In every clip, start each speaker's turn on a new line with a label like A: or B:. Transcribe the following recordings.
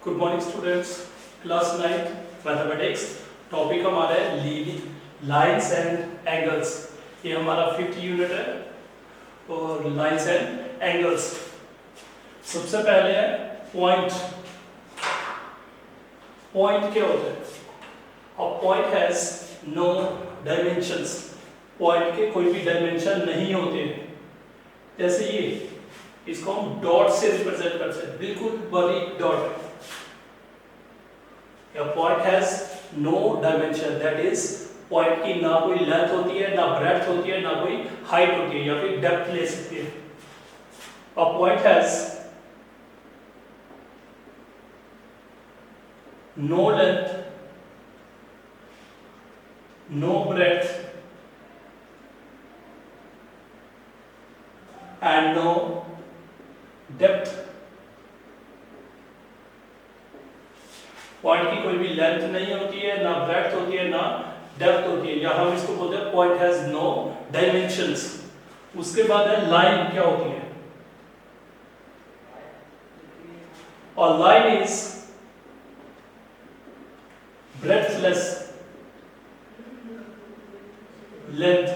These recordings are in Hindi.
A: Good morning students, class 9 mathematics. Topic हमारा है लीडिंग लाइंस एंड एंगल्स। ये हमारा 5th यूनिट है और लाइंस एंड एंगल्स। सबसे पहले है पॉइंट। पॉइंट क्या होता है? A point has no dimensions. Point के कोई भी डायमेंशन नहीं होते। जैसे ये, इसको हम डॉट से रिप्रेजेंट करते हैं, बिल्कुल बारीक dot. A point has no dimension, that is point की ना कोई लेंथ होती है, ना ब्रेड्थ होती है, ना कोई हाइट होती है, या फिर डेप्थ ले सकती है। A point has no length, no breadth and no depth। Point की कोई भी लेंथ नहीं होती है, ना ब्रेड्थ होती है, ना डेप्थ होती है, या हम इसको बोलते हैं पॉइंट हैज नो डायमेंशंस। उसके बाद है लाइन। क्या होती है? और लाइन इज ब्रेडथलेस लेंथ।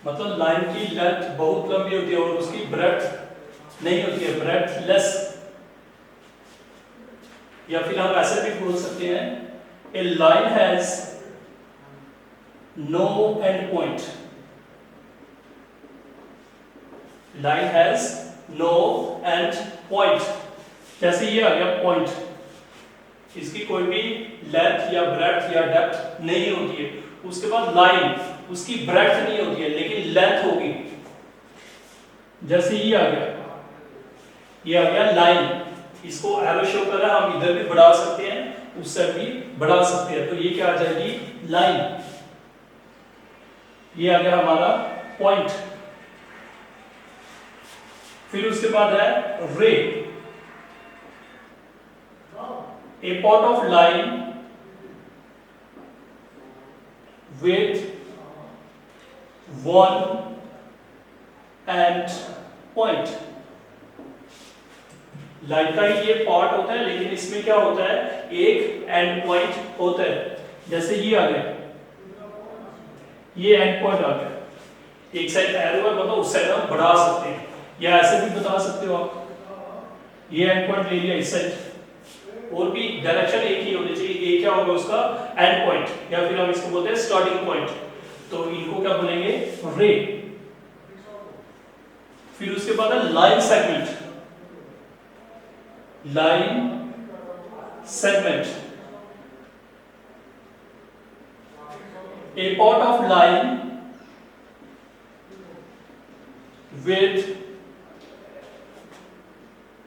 A: मतलब लाइन की लेंथ बहुत लंबी होती है और उसकी ब्रेड्थ नहीं होती है, ब्रेडथलेस। या फिर हम ऐसे भी बोल सकते हैं, a line has no end point. Line has no end point. जैसे ये आ गया पॉइंट, इसकी कोई भी लेंथ या ब्रेड्थ या डेप्थ नहीं होती है। उसके बाद लाइन, उसकी ब्रेड्थ नहीं होती है लेकिन लेंथ होगी। जैसे ये आ गया, ये आ गया लाइन। इसको एरो शो कर रहा है, हम इधर भी बढ़ा सकते हैं, उससे भी बढ़ा सकते हैं, तो ये क्या आ जाएगी? लाइन। ये आ गया हमारा पॉइंट। फिर उसके बाद है ray. A part of line with one end point. Line का ही ये पार्ट होता है, लेकिन इसमें क्या होता है? एक एंड पॉइंट होता है। जैसे ये आ गया, ये एंड पॉइंट आ गया। एक साइड एरो है, मतलब उस साइड हम बढ़ा सकते हैं, या ऐसे भी बता सकते हो आप। ये एंड पॉइंट ले लिया इस साइड, और भी डायरेक्शन एक ही होनी चाहिए। ये क्या होगा? उसका एंड पॉइंट, या फिर हम इसको बोलते हैं स्टार्टिंग पॉइंट। तो इनको क्या बोलेंगे? रे। फिर उसके बाद है line segment. Line segment, a part of line with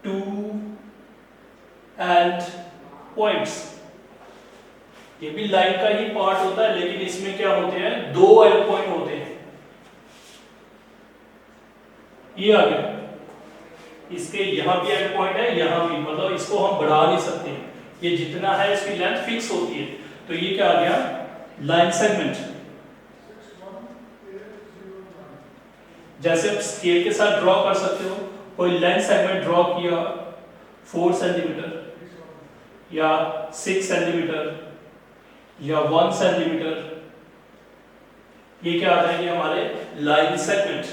A: two end points। ये भी लाइन का ही पार्ट होता है, लेकिन इसमें क्या होते हैं? दो एंड पॉइंट होते हैं। ये आ गया, इसके यहां भी एंड पॉइंट है, यहां भी, मतलब इसको हम बढ़ा नहीं सकते। ये जितना है इसकी लेंथ फिक्स होती है। तो ये क्या आ गया? Line segment. जैसे आप स्केल के साथ ड्रॉ कर सकते हो, कोई लाइन सेगमेंट ड्रॉ किया 4 सेंटीमीटर या 6 सेंटीमीटर या 1 सेंटीमीटर, ये क्या आ जाएंगे? हमारे लाइन सेगमेंट,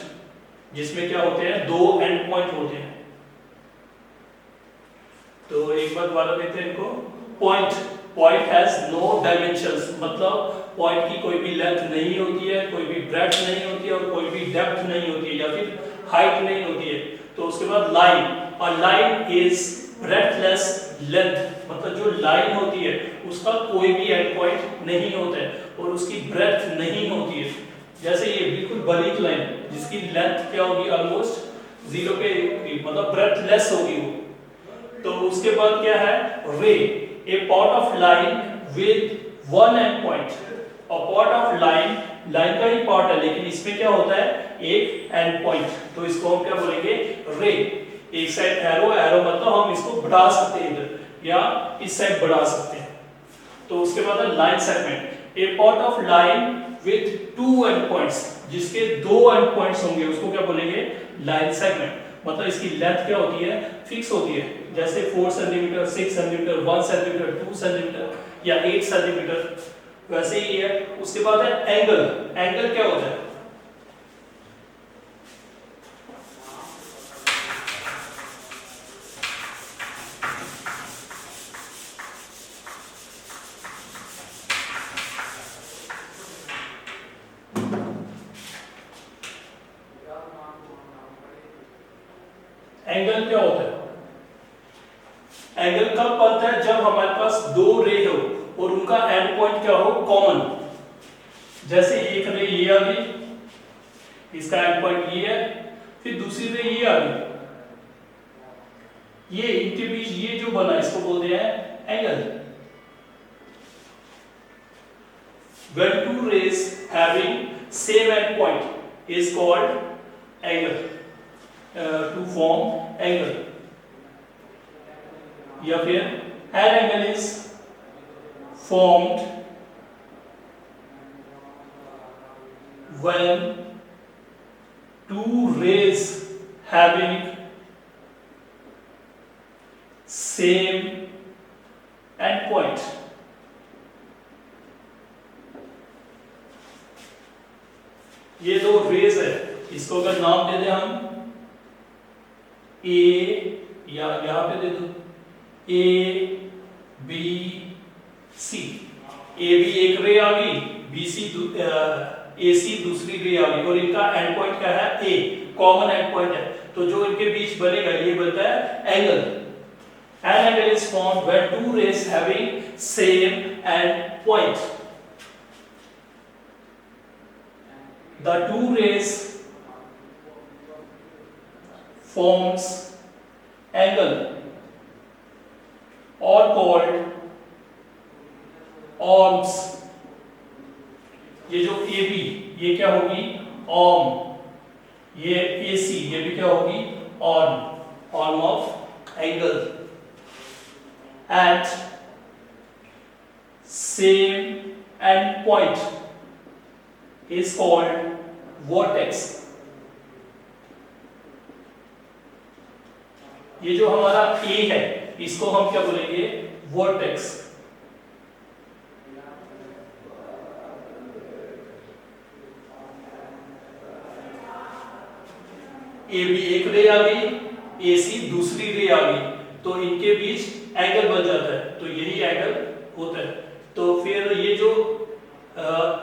A: जिसमें क्या होते हैं? दो एंड पॉइंट होते हैं। तो एक बार दोबारा देखते हैं इनको। Point, point has no dimensions, मतलब पॉइंट की कोई भी लेंथ नहीं होती है, कोई भी ब्रेड्थ नहीं होती है, और कोई भी डेप्थ नहीं होती है, या फिर हाइट नहीं होती है। तो उसके बाद लाइन, और लाइन इज ब्रेडथलेस लेंथ, मतलब जो लाइन होती है उसका कोई भी एंड पॉइंट नहीं होता है और उसकी ब्रेड्थ नहीं होती है। जैसे ये बिल्कुल बारीक लाइन, जिसकी लेंथ क्या होगी? ऑलमोस्ट 0 पे, मतलब ब्रेडथलेस होगी वो। तो उसके बाद क्या है? Ray, a part of line with one end point. और पार्ट ऑफ लाइन, लाइन का ही पार्ट है, लेकिन इसमें क्या होता है? एक एंड पॉइंट। तो इसको हम क्या बोलेंगे? रे। एक साइड एरो, एरो मतलब हम इसको बढ़ा सकते हैं इधर, या इस साइड बढ़ा सकते हैं। तो उसके बाद है line segment, A part of line with two and points, जिसके दो एंड पॉइंट्स होंगे, उसको क्या बोलेंगे? Line segment. मतलब इसकी लेंथ क्या होती है, फिक्स होती है, जैसे 4 सेंटीमीटर, 6 सेंटीमीटर, 1 सेंटीमीटर, 2 सेंटीमीटर या 8 सेंटीमीटर, वैसे ही है। उसके बाद है एंगल। एंगल क्या होता है? एंगल क्या होता है? एंगल कब बनता है? जब हमारे पास दो रे हो और उनका एंड पॉइंट क्या हो, कॉमन। जैसे एक रे ये आ गई, इसका एंड पॉइंट ये है, फिर दूसरी रे ये आ गई, ये इनके बीच ये जो बना इसको बोलते हैं angle. When two rays having same end point is called angle, to form angle, या फिर an angle is formed when two rays having same end point. ये दो रेज है, इसको अगर नाम दे दें हम ए, या यहां पे दे दो ए बी सी। ए बी एक रे आ गई, बी सी ए सी दूसरी रे आ गई, और इनका एंड पॉइंट क्या है, ए, कॉमन एंड पॉइंट है। तो जो इनके बीच बनेगा ये बनता है angle. An angle is formed when two rays having same end point. The two rays forms angle or called arms. ये जो AB ये क्या होगी, arm, ये AC ये भी क्या होगी, arm of angle. At same end point is called vertex. ये जो हमारा A है इसको हम क्या बोलेंगे, vertex। AB एक रे आ गई, AC दूसरी रे आ गई, तो इनके बीच एंगल बन जाता है, तो यही एंगल होता है। तो फिर ये जो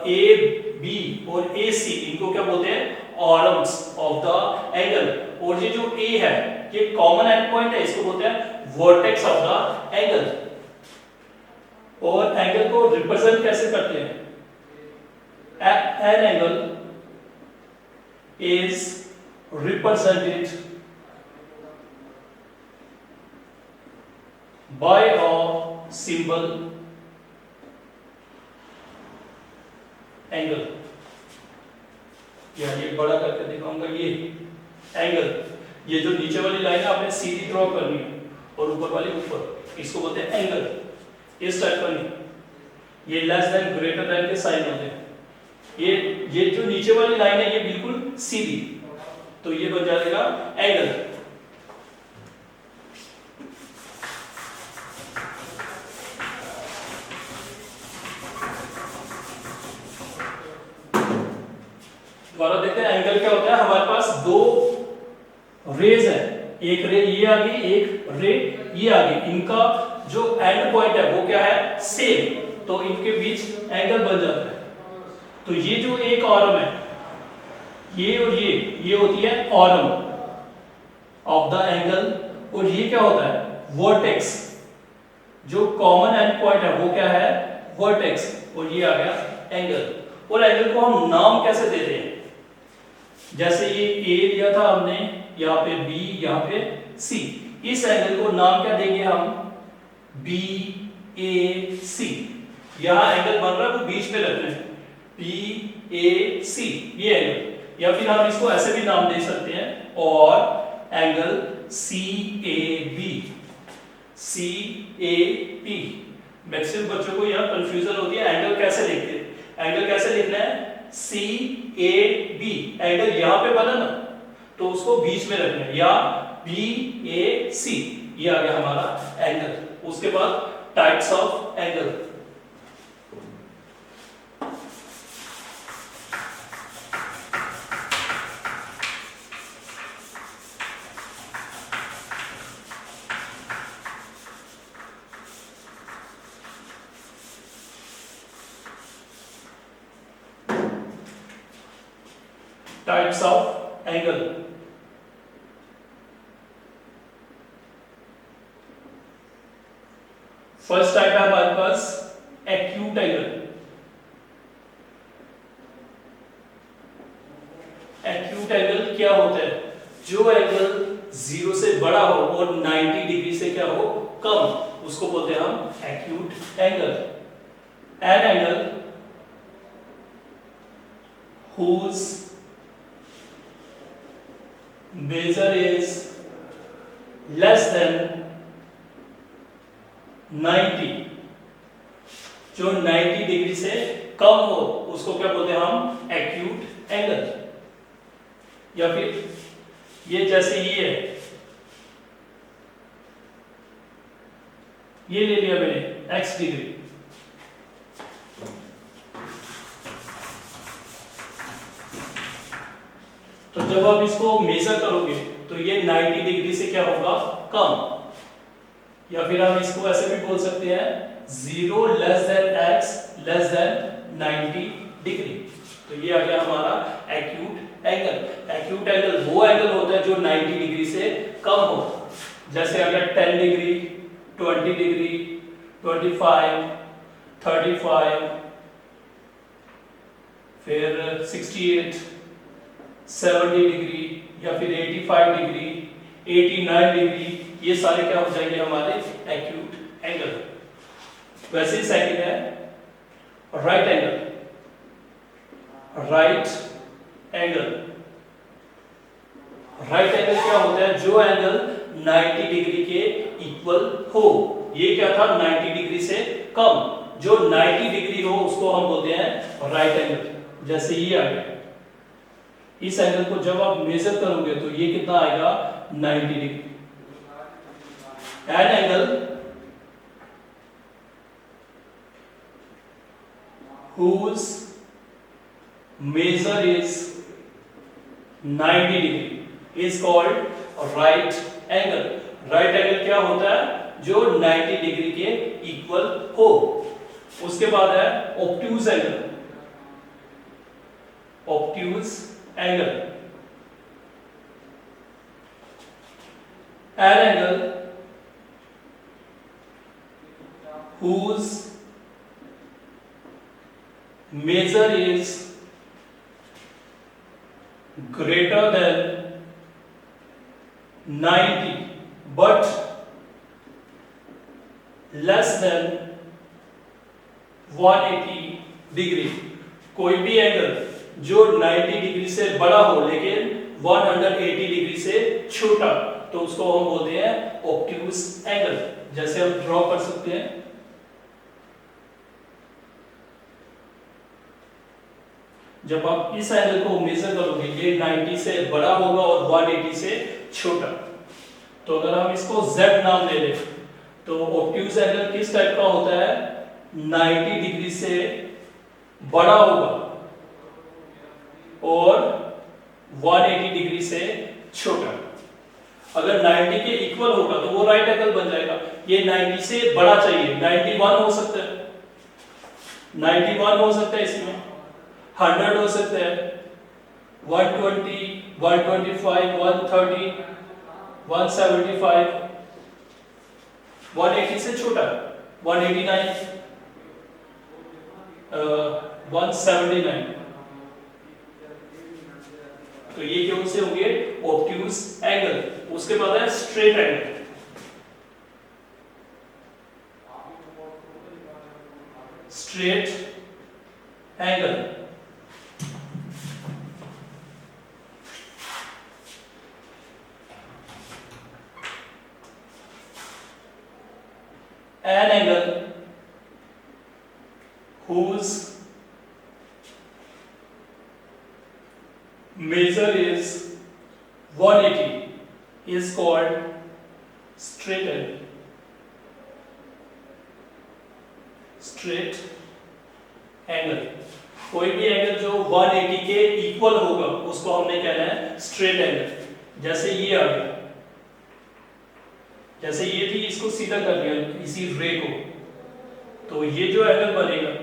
A: ए बी और ए सी इनको क्या बोलते हैं, आर्म्स ऑफ द एंगल। और ये जो ए है ये कॉमन एंड पॉइंट है, इसको बोलते हैं वर्टेक्स ऑफ द एंगल। और एंगल को रिप्रेजेंट कैसे करते हैं, an angle is represented by a symbol angle। या ये बड़ा करके दिखाऊंगा, ये एंगल, ये जो नीचे वाली लाइन है आपने सीधी ड्रॉ करनी है और ऊपर वाली ऊपर, इसको बोलते हैं एंगल। इस टाइप का नहीं, ये लेस देन ग्रेटर देन के साइन होते हैं। ये जो नीचे वाली लाइन है ये बिल्कुल सीधी, तो ये बन जाएगा एंगल। दोबारा देखते हैं एंगल क्या होता है। हमारे पास दो रेज है, एक रे ये आ गई, एक रे ये आ गई, इनका जो एंड पॉइंट है वो क्या है, सेम, तो इनके बीच एंगल बन जाता है। तो ये जो एक आर्म है, ये और ये होती है आर्म ऑफ द एंगल, और ये क्या होता है, वर्टेक्स। जो कॉमन एंड पॉइंट है वो क्या है, वर्टेक्स, और ये आ गया एंगल। और एंगल को हम नाम कैसे देते हैं, जैसे ये ए लिया था हमने, यहाँ पे बी, यहाँ पे सी, इस एंगल को नाम क्या देंगे हम, बी ए सी। यहाँ एंगल बन रहा है वो बीच में रखना है, बी ए सी, ये एंगल। या फिर हम इसको ऐसे भी नाम दे सकते हैं, और angle C A B, C A P. Maximum बच्चों को यहाँ कंफ्यूजन होती है, एंगल कैसे लिखते हैं। एंगल कैसे लिखना है, सी ए बी, एंगल यहाँ पे बना ना, तो उसको बीच में रखना है, या BAC, ये आ गया हमारा एंगल। उसके बाद types of angle. Types of angle. First type है हमारे पास एक्यूट एंगल। एक्यूट एंगल क्या होता है? जो एंगल 0 से बड़ा हो और 90 डिग्री से क्या हो, कम, उसको बोलते हैं हम acute angle. An angle whose measure is less than 90, जो 90 डिग्री से कम हो उसको क्या बोलते हैं हम एक्यूट एंगल। या फिर ये जैसे ये है, ये ले लिया मैंने x डिग्री, तो जब आप इसको मेजर करोगे तो ये 90 डिग्री से क्या होगा, कम। या फिर हम इसको ऐसे भी बोल सकते हैं 0 less than x less than 90 degree. तो ये आ गया हमारा एक्यूट एंगल। एक्यूट एंगल वो एंगल होता है जो 90 डिग्री से कम हो। जैसे अगर 10 डिग्री, 20 डिग्री, 25, 35, फिर 68, 70 डिग्री, या फिर 85 डिग्री, 89 डिग्री, ये सारे क्या हो जाएंगे हमारे एक्यूट एंगल। वैसे ही सेकंड है right angle. Right angle, right angle क्या होता है? जो एंगल 90 डिग्री के इक्वल हो। ये क्या था, 90 डिग्री से कम। जो 90 डिग्री हो उसको हम बोलते हैं राइट एंगल। जैसे ये आ गया, इस एंगल को जब आप मेजर करोगे तो ये कितना आएगा, 90 degree. An angle whose measure is 90 degree is called right angle। Right angle क्या होता है? जो 90 डिग्री के इक्वल हो। उसके बाद है obtuse angle. Obtuse angle, an angle whose measure is greater than 90 but less than 180 degree. कोई भी एंगल जो 90 डिग्री से बड़ा हो लेकिन 180 डिग्री से छोटा, तो उसको हम बोलते हैं ऑब्ट्यूज एंगल। जैसे हम ड्रॉ कर सकते हैं, जब आप इस एंगल को मेजर करोगे ये 90 से बड़ा होगा और 180 से छोटा। तो अगर हम इसको Z नाम ले लें तो ऑब्ट्यूज एंगल किस टाइप का होता है? 90 डिग्री से बड़ा होगा और 180 डिग्री से छोटा। अगर 90 के इक्वल होगा तो वो राइट एंगल बन जाएगा। ये 90 से बड़ा चाहिए, 91 हो सकता है, 91 हो सकता है, इसमें 100 हो सकता है, 120, 125, 130, 175, 180 से छोटा, 189, 179। तो ये कौन से होंगे? Obtuse angle. उसके बाद है straight angle. Straight angle, an angle whose measure is 180 is called straight angle. Straight angle, कोई भी एंगल जो 180 के इक्वल होगा उसको हमने कहना है स्ट्रेट एंगल। जैसे ये आ गया, जैसे ये थी, इसको सीधा कर दिया इसी रे को, तो ये जो एंगल बनेगा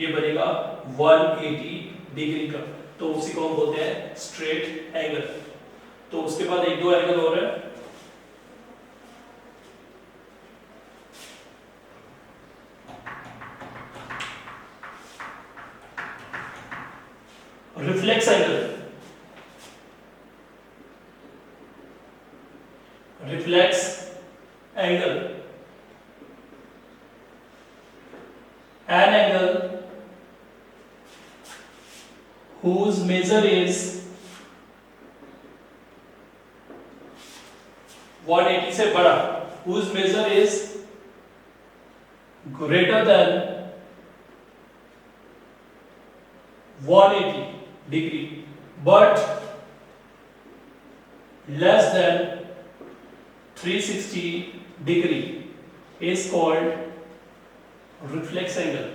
A: ये बनेगा 180 डिग्री का, तो उसी को हम बोलते हैं स्ट्रेट एंगल। तो उसके बाद एक दो एंगल और है, reflex angle. Reflex angle, an angle whose measure is 180 से बड़ा, whose measure is greater than 180 degree but less than 360 degree is called reflex angle.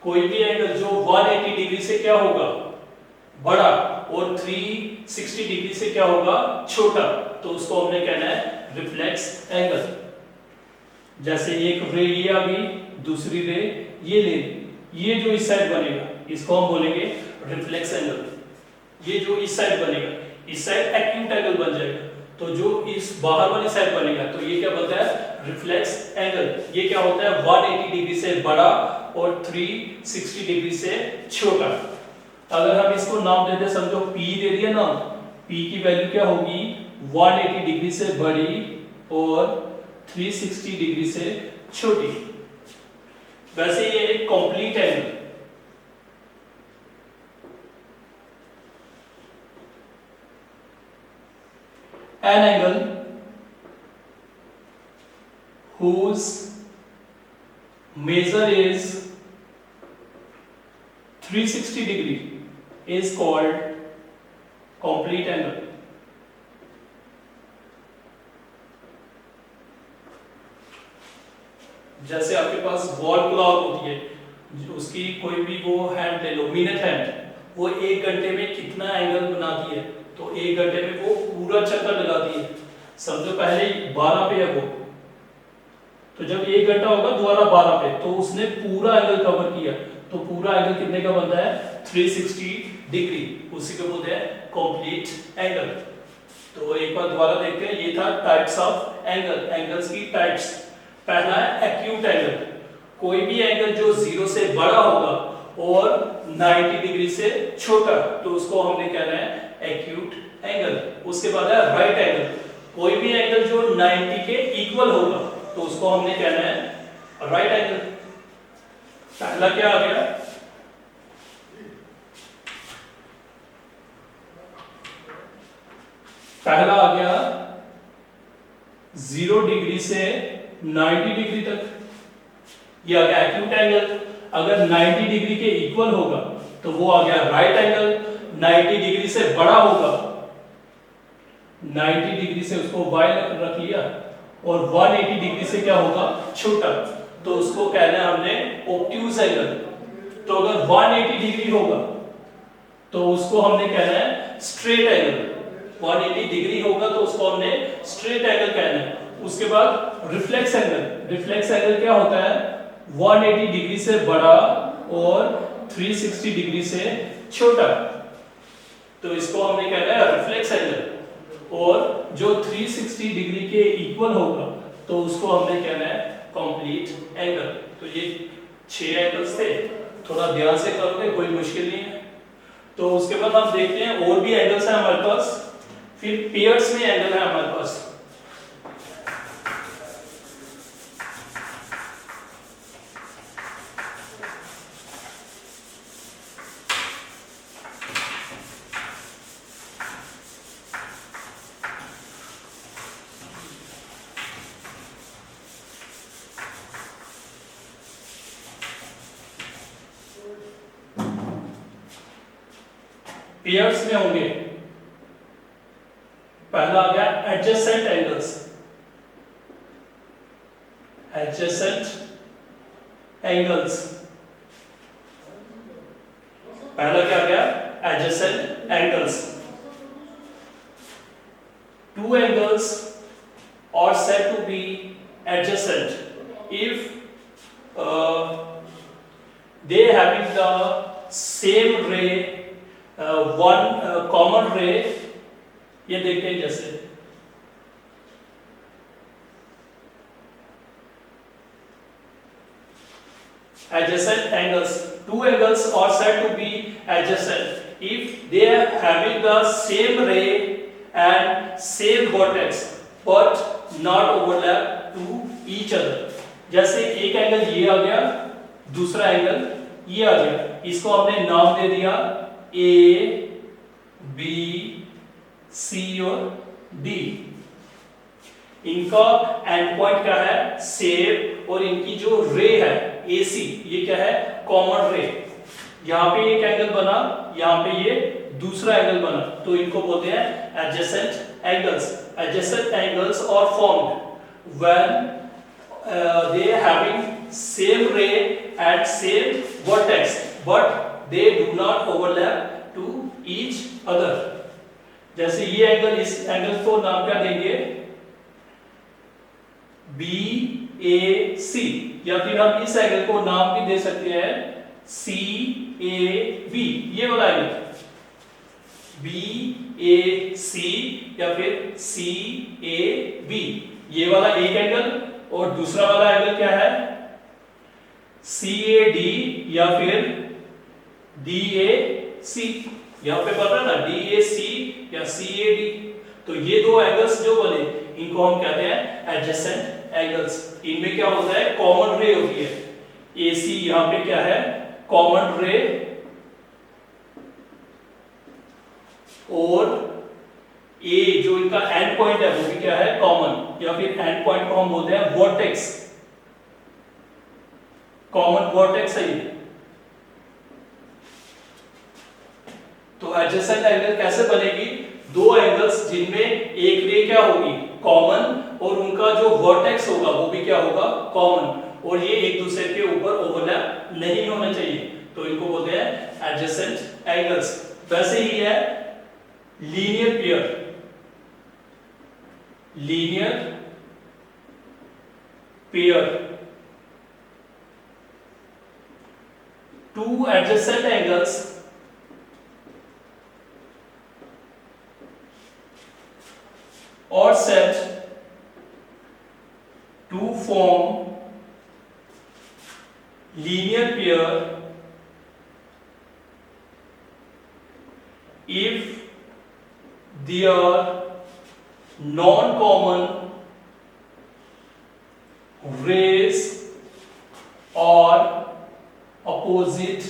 A: कोई भी एंगल जो 180 डिग्री से क्या होगा बड़ा और 360 डिग्री से क्या होगा छोटा, तो उसको हमने कहना है रिफ्लेक्स एंगल। जैसे एक रे ये आ गई, दूसरी रे ये ले, ये जो इस साइड बनेगा इसको हम बोलेंगे रिफ्लेक्स एंगल। ये जो इस साइड बनेगा, इस साइड एक्यूट एंगल बन जाएगा, तो जो इस बाहर वाली साइड बनेगा तो ये क्या बनता है रिफ्लेक्स एंगल। ये क्या होता है 180 डिग्री से बड़ा और 360 डिग्री से छोटा। अगर हम इसको नाम देते, समझो P दे दिया ना, P की वैल्यू क्या होगी 180 डिग्री से बड़ी और 360 डिग्री से छोटी। वैसे ये एक complete angle, an angle whose measure is 360 degree is called complete angle. जैसे आपके पास वॉल क्लॉक होती है, उसकी कोई भी वो हैंड ले लो, मिनट हैंड, वो 1 घंटे में कितना एंगल बनाती है, तो 1 घंटे में वो पूरा चक्कर लगाती है। समझो पहले 12 पे है वो, तो जब 1 घंटा होगा दोबारा 12 पे, तो उसने पूरा एंगल कवर किया, तो पूरा एंगल कितने का बनता है 360 डिग्री, उसी को बोलते हैं कंप्लीट एंगल। तो एक बार दोबारा देखते हैं, ये था टाइप्स ऑफ एंगल, एंगल्स की टाइप्स। पहला है एक्यूट एंगल, कोई भी एंगल जो 0 से बड़ा होगा और 90 डिग्री से छोटा, तो उसको हमने कहना है एक्यूट एंगल। उसके बाद है राइट एंगल, कोई भी एंगल जो 90 के इक्वल होगा, तो उसको हमने कहना है राइट एंगल। पहला क्या आ गया, पहला आ गया 0 डिग्री से 90 डिग्री तक, ये आ गया एक्यूट एंगल। अगर 90 डिग्री के इक्वल होगा तो वो आ गया राइट एंगल। 90 डिग्री से बड़ा होगा, 90 डिग्री से उसको y रख लिया, और 180 डिग्री से क्या होगा छोटा, तो उसको कहना है हमने ऑब्ट्यूज एंगल। तो अगर 180 डिग्री होगा तो उसको हमने कहना है स्ट्रेट एंगल। 180 डिग्री होगा तो उसको हमने स्ट्रेट एंगल कहना है। उसके बाद रिफ्लेक्स एंगल, रिफ्लेक्स एंगल क्या होता है 180 डिग्री से बड़ा और 360 डिग्री से छोटा, तो इसको हमने कहना है रिफ्लेक्स एंगल। और जो 360 डिग्री के इक्वल होगा तो उसको हमने कहना है कंप्लीट एंगल। तो ये 6 एंगल्स थे, थोड़ा ध्यान से करोगे कोई मुश्किल नहीं है। तो उसके बाद हम देखते हैं और भी एंगल्स हैं हमारे पास, फिर पेयर्स में एंगल है हमारे पास। पेयर्स में होंगे। पहला आ गया एडजेसेंट एंगल्स, एडजेसेंट एंगल्स। पहला क्या आ गया? Adjacent angles. Two angles are said to be adjacent if they having the same ray, one common ray। ये देखते हैं जैसे adjacent angles, two angles are said to be adjacent if they are having the same ray and same vertex but not overlap to each other। जैसे एक एंगल ये आ गया, दूसरा एंगल ये आ गया, इसको हमने नाम दे दिया ए, बी, सी और डी। इनका एंड पॉइंट क्या है? सेम। और इनकी जो रे है AC, ये क्या है? कॉमन रे। यहाँ पे एक एंगल बना, यहाँ पे ये दूसरा एंगल बना, तो इनको बोलते हैं adjacent angles. Adjacent angles are formed when they having same ray and same vertex but they do not overlap to each other। जैसे ये एंगल, इस एंगल को नाम क्या देंगे? BAC, या फिर हम इस एंगल को नाम भी दे सकते हैं CAB। ये वाला एंगल BAC या फिर CAB, ये वाला एक एंगल। और दूसरा वाला एंगल क्या है? CAD या फिर DAC। यहां पे पता है ना, DAC या CAD। तो ये दो एंगल्स जो बने, इनको हम कहते हैं एडजेसेंट एंगल्स। इनमें क्या होता है? कॉमन रे होती है। AC यहां पे क्या है? कॉमन रे। और A जो इनका एंड पॉइंट है वो भी क्या है? कॉमन। या फिर एंड पॉइंट को हम बोलते हैं वर्टेक्स, कॉमन वर्टेक्स है ये। तो एडजेसेंट एंगल कैसे बनेगी? दो एंगल्स जिनमें एक रे क्या होगी? कॉमन, और उनका जो वर्टेक्स होगा वो भी क्या होगा? कॉमन। और ये एक दूसरे के ऊपर ओवरलैप नहीं होना चाहिए, तो इनको बोलते हैं एडजेसेंट एंगल्स। वैसे ही है linear pair. Linear pair, two adjacent angles are said to form linear pair if their non-common rays are opposite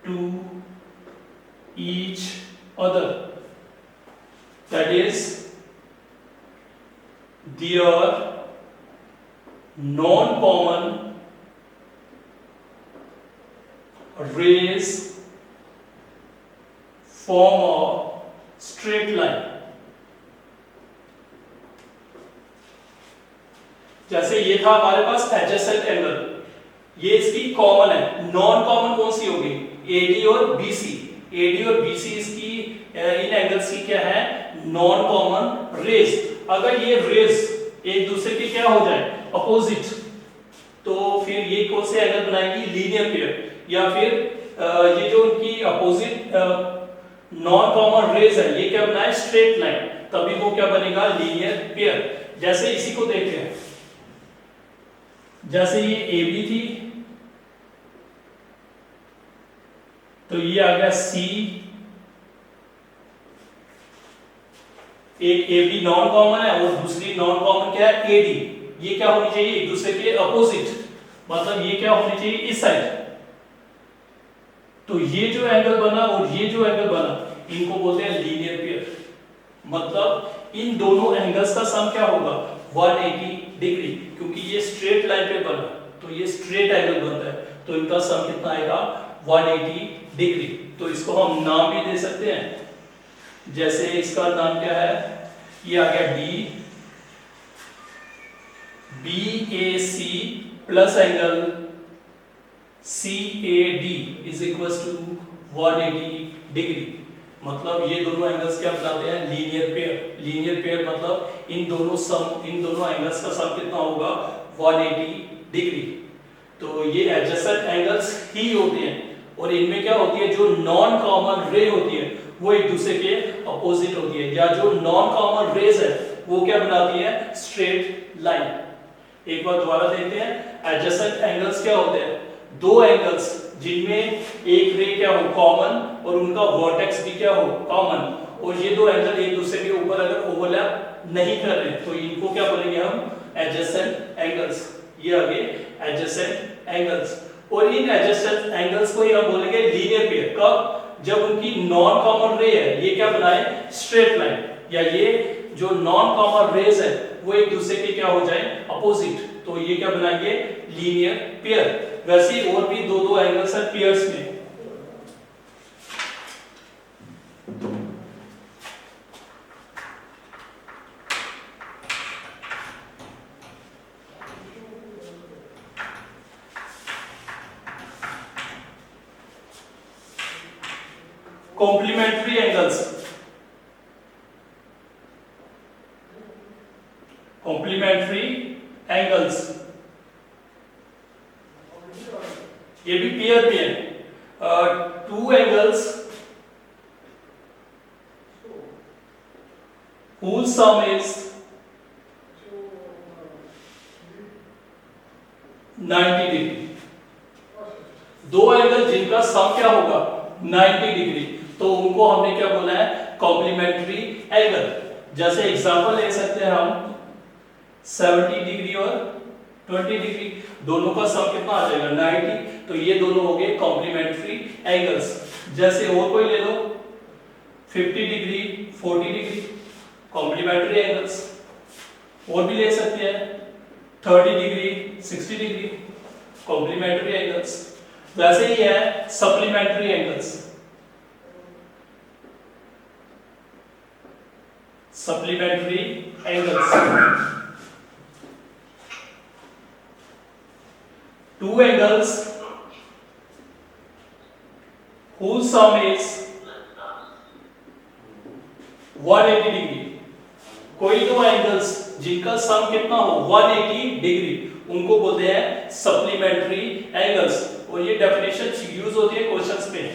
A: to each other, that is their non-common rays form a straight line। जैसे ये था हमारे पास एडजेसेंट एंगल, ये इसकी कॉमन है। नॉन कॉमन कौन सी होगी? AD और BC। AD और BC इसकी इन एंगल्स की क्या है? Non common rays. अगर ये रेज एक दूसरे के क्या हो जाए? अपोजिट, तो फिर ये कौन से एंगल बनाएगी? Linear pair. या फिर ये जो उनकी अपोजिट नॉन कॉमन रेज है, ये क्या बनाए? स्ट्रेट लाइन, तभी वो क्या बनेगा? Linear pair. जैसे इसी को देखते हैं, जैसे ये AB थी, तो ये आ गया C। एक AB नॉन कॉमन है और दूसरी नॉन कॉमन क्या है? AD। ये क्या होनी चाहिए? एक दूसरे के अपोजिट, मतलब ये क्या होनी चाहिए? इस साइड। तो ये जो एंगल बना और ये जो एंगल बना, इनको बोलते हैं लीनियर पेयर। मतलब इन दोनों एंगल्स का सम क्या होगा? 180 डिग्री, क्योंकि ये स्ट्रेट लाइन पे बना, तो ये स्ट्रेट एंगल बनता है, तो इनका सम कितना आएगा? 180 डिग्री। तो इसको हम नाम भी दे सकते हैं, जैसे इसका नाम क्या है, ये आ गया D, BAC plus angle CAD is equal to 180 degree. मतलब ये दोनों एंगल्स क्या बनाते हैं, लीनियर पेयर। लीनियर पेयर मतलब इन दोनों एंगल्स का सम कितना होगा, 180 डिग्री। तो ये एडजेसेंट एंगल्स ही होते हैं, और इनमें क्या होती है, जो नॉन कॉमन रे होती है वो एक दूसरे के अपोजिट होती है, या जो नॉन कॉमन रेज है वो क्या बनाती है, स्ट्रेट लाइन। एक बार दोबारा देखते हैं, एडजेसेंट एंगल्स क्या होते हैं, दो एंगल्स जिनमें एक रे क्या हो कॉमन और उनका वर्टेक्स भी क्या हो कॉमन, और ये दो एंगल एक दूसरे के ऊपर अगर ओवरलैप नहीं कर रहे तो इनको क्या बोलेंगे हम, एडजेसेंट एंगल्स। ये आगे एडजेसेंट एंगल्स, और इन एडजेसेंट एंगल्स को ही हम बोलेंगे लीनियर पेयर। कब, जब उनकी नॉन कॉमन रे है ये क्या बनाए, स्ट्रेट लाइन, या ये जो नॉन कॉमन रेज है वो एक दूसरे के क्या हो जाए, अपोजिट, तो ये क्या बनाएंगे, लीनियर पेयर। वैसे ही और भी दो एंगल्स है पेयर्स में। कॉम्प्लीमेंट्री एंगल्स, कॉम्प्लीमेंट्री एंगल्स ये भी पेयर पे है। Two angles whose sum is 90 degree. दो एंगल जिनका सम क्या होगा, 90 डिग्री, तो उनको हमने क्या बोला है, कॉम्प्लीमेंट्री एंगल। जैसे एग्जांपल ले सकते हैं हम, 70 डिग्री और 20 डिग्री, दोनों का सम कितना आ जाएगा, 90, तो ये दोनों हो गए कॉम्प्लीमेंट्री एंगल्स। जैसे और कोई ले लो, 50 डिग्री 40 डिग्री, कॉम्प्लीमेंट्री एंगल्स। और भी ले सकते हैं 30 डिग्री 60 डिग्री, कॉम्प्लीमेंट्री एंगल्स। वैसे ही है supplementary angles, supplementary angles. Two angles whose sum is 180 degree. कोई दो एंगल्स जिनका सम कितना हो 180 डिग्री, उनको बोलते हैं सप्लीमेंट्री एंगल्स। और ये डेफिनेशन यूज होती है क्वेश्चंस में।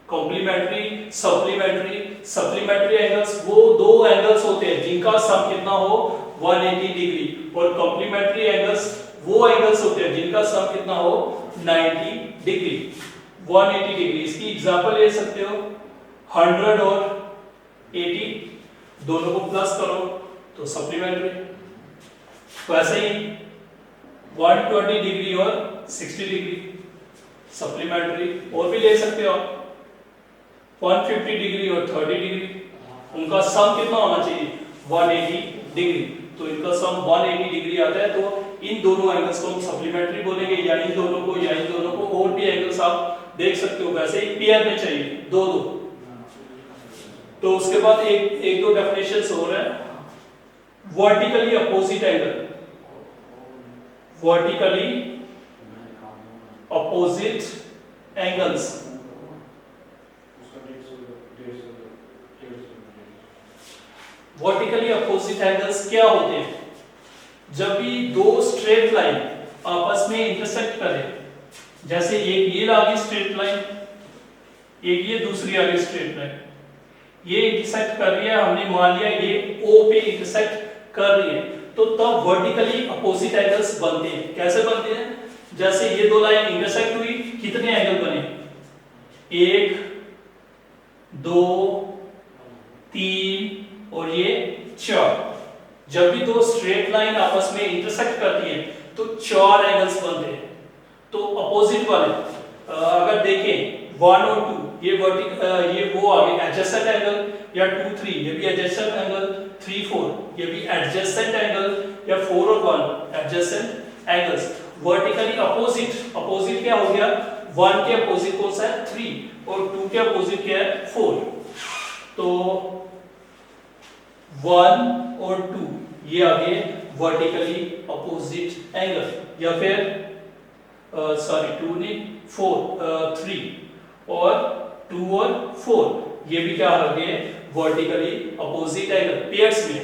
A: कॉम्प्लीमेंट्री, सप्लीमेंट्री, सप्लीमेंट्री एंगल्स वो दो एंगल्स होते हैं जिनका सम कितना हो 180 डिग्री, और कॉम्प्लीमेंट्री एंगल्स वो एंगल्स होते हैं जिनका सम कितना हो 90 डिग्री, 180 डिग्री। इसकी एग्जांपल ले सकते हो, 100 और 80, दोनों को प्लस करो तो सप्लीमेंट्री। वैसे ही 120 डिग्री और 60 डिग्री, सप्लीमेंट्री। और भी ले सकते हो 150 डिग्री और 30 डिग्री, उनका सम कितना होना चाहिए 180 डिग्री, तो इनका सम 180 डिग्री आता है। तो इन दोनों एंगल्स को हम सप्लीमेंट्री बोलेंगे, या इन दोनों को, या इन दोनों को। और भी एंगल्स आप देख सकते हो, वैसे ही पेयर में चाहिए दो दो। तो उसके बाद एक दो डेफिनेशंस हो रहे हैं। Vertically opposite angle, vertically opposite angles. Vertically opposite angles क्या होते हैं, जब भी दो स्ट्रेट लाइन आपस में इंटरसेक्ट करें, जैसे एक ये आगे स्ट्रेट लाइन, एक ये दूसरी आगे स्ट्रेट लाइन, ये इंटरसेक्ट कर रही है, हमने मान लिया ये O पे इंटरसेक्ट कर रही है, तो तब वर्टिकली अपोजिट एंगल्स बनते हैं। कैसे बनते हैं, जैसे ये दो लाइन इंटरसेक्ट हुई, कितने एंगल बने, 1 2 3 और ये 4। जब भी दो स्ट्रेट लाइन आपस में इंटरसेक्ट करती हैं तो 4 एंगल्स बनते हैं। तो अपोजिट वाले अगर देखें 1 और 2, ये ये वो आ गए एडजेसेंट एंगल, या 2 3 ये भी एडजेसेंट एंगल, 3 4 ये भी एडजेसेंट एंगल, या 4 और 1 adjacent angles. Vertically opposite, opposite क्या हो गया, 1 के अपोजिट कौन सा है 3, और 2 के अपोजिट क्या है 4। तो 1 और 2 ये आ गए वर्टिकली अपोजिट एंगल, या फिर सॉरी 2 नहीं 4 3 और 2 और 4 ये भी क्या आ गए वर्टिकली अपोजिट एंगल पेयर्स में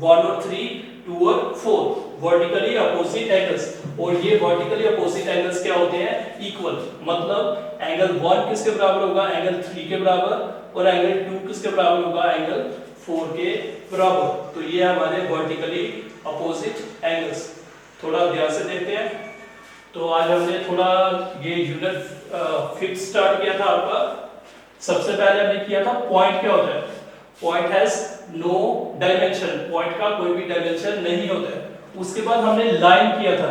A: 1 और 3 2 और 4 वर्टिकली अपोजिट एंगल्स। और ये वर्टिकली अपोजिट एंगल्स क्या होते हैं इक्वल, मतलब एंगल 1 किसके बराबर होगा एंगल 3 के बराबर और एंगल 2 किसके बराबर होगा एंगल 4 के बराबर। तो ये हमारे वर्टिकली अपोजिट एंगल्स। थोड़ा ध्यान से देखते हैं। तो आज हमने थोड़ा ये यूनिट 5 स्टार्ट किया था आपका। सबसे पहले हमने किया था पॉइंट क्या होता है, point has no dimension, point का कोई भी डायमेंशन नहीं होता है। उसके बाद हमने लाइन किया था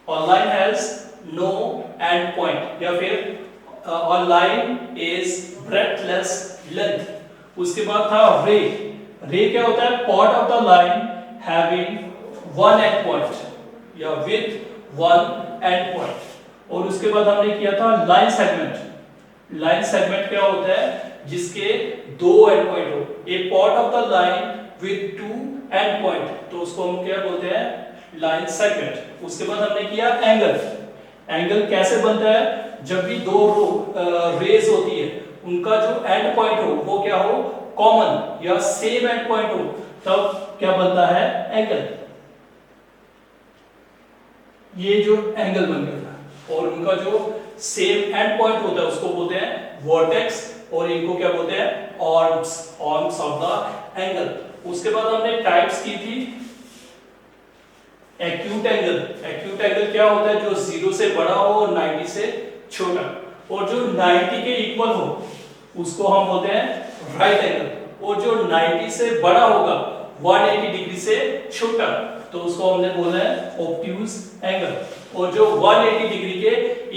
A: और line has no end point, या फिर और लाइन इज ब्रेडथलेस लेंथ। उसके बाद था रे, रे क्या होता है part of the line having one end point या विथ वन एंड पॉइंट। और उसके बाद हमने किया था लाइन सेगमेंट। लाइन सेगमेंट क्या होता है जिसके दो एंड पॉइंट हो, a part of the line with two end point, तो उसको हम क्या बोलते हैं लाइन सेगमेंट। उसके बाद हमने किया एंगल। एंगल कैसे बनता है जब भी दो रेज होती है उनका जो एंड पॉइंट हो वो क्या हो कॉमन या सेम एंड पॉइंट हो, तब क्या बनता है एंगल। ये जो एंगल बन गया था और उनका जो सेम एंड पॉइंट होता है उसको बोलते हैं वर्टेक्स और इनको क्या बोलते हैं arms, arms of the angle. उसके बाद हमने टाइप्स की थी एक्यूट एंगल। एक्यूट एंगल क्या होता है जो 0 से बड़ा हो और 90 से छोटा, और जो 90 के इक्वल हो उसको हम बोलते हैं राइट एंगल, और जो 90 से बड़ा होगा 180 डिग्री से छोटा तो उसको हमने बोला है ऑब्ट्यूज एंगल, और जो 180 डिग्री के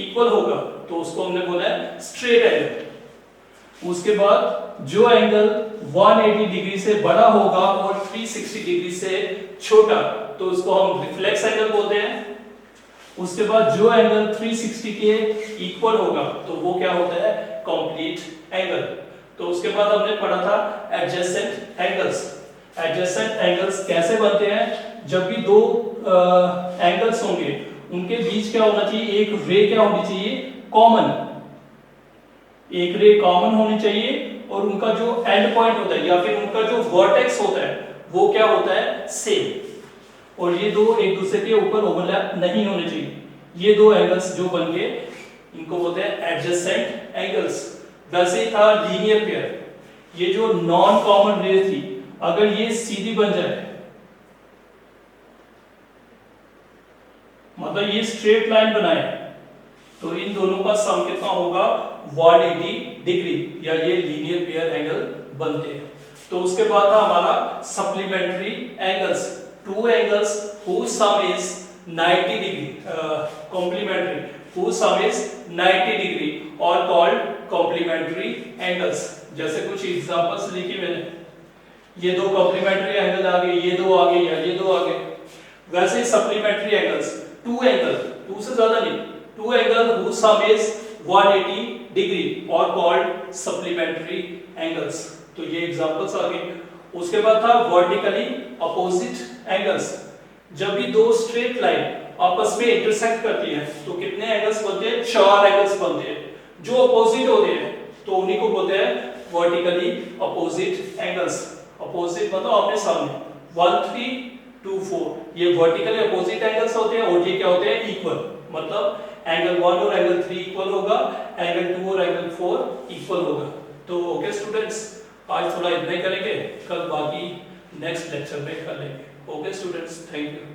A: इक्वल होगा तो उसको हमने बोला है स्ट्रेट एंगल। उसके बाद जो एंगल 180 डिग्री से बड़ा होगा और 360 डिग्री से छोटा तो उसको हम रिफ्लेक्स एंगल बोलते हैं। उसके बाद जो एंगल 360 के इक्वल होगा तो वो क्या होता है कंप्लीट एंगल। तो उसके बाद हमने पढ़ा था एडजेसेंट एंगल्स। एडजेसेंट एंगल्स कैसे बनते हैं जब भी दो एंगल्स होंगे उनके बीच क्या होना चाहिए, एक रे क्या होनी चाहिए कॉमन, एक रे कॉमन होनी चाहिए, और उनका जो एंड पॉइंट होता है या फिर उनका जो वर्टेक्स होता है वो क्या होता है सेम, और ये दो एक दूसरे के ऊपर ओवरलैप नहीं होने चाहिए। ये दो एंगल्स जो बन गए इनको बोलते हैं एडजेसेंट एंगल्स। वैसे ही था लीनियर पेयर, ये जो नॉन कॉमन रे थी अगर ये सीधी बन जाए मतलब ये स्ट्रेट लाइन बनाए तो इन दोनों का सम कितना होगा 180 डिग्री, या ये लीनियर पेयर एंगल बनते हैं। तो उसके बाद था हमारा supplementary angles, two angles whose sum is 90 degree, complementary whose sum is 90 degree or called complementary angles। जैसे कुछ एग्जांपल्स लिखी मैंने, ये दो कॉम्प्लीमेंट्री एंगल आ गए, ये दो आ गए या ये दो आ गए। वैसे ही supplementary angles two angle, two से ज्यादा नहीं, two angle whose sum is 180 degree और कॉल्ड सप्लीमेंट्री एंगल्स। तो ये एग्जांपल्स आ गए। उसके बाद था वर्टिकली अपोजिट एंगल्स। जब भी दो स्ट्रेट लाइन आपस में इंटरसेक्ट करती है तो कितने एंगल्स बनते हैं, चार एंगल्स बनते हैं। जो अपोजिट होते हैं तो उन्हीं को बोलते हैं वर्टिकली अपोजिट एंगल्स। अपोजिट मतलब आमने सामने, 1 3 2 4 ये वर्टिकली अपोजिट एंगल्स होते हैं, और ये क्या होते हैं इक्वल, मतलब एंगल 1 और एंगल 3 इक्वल होगा, एंगल 2 और एंगल 4 इक्वल होगा। तो ओके स्टूडेंट्स, आज थोड़ा इतना ही करेंगे, कल बाकी नेक्स्ट लेक्चर में कर लेंगे। Okay students, thank you.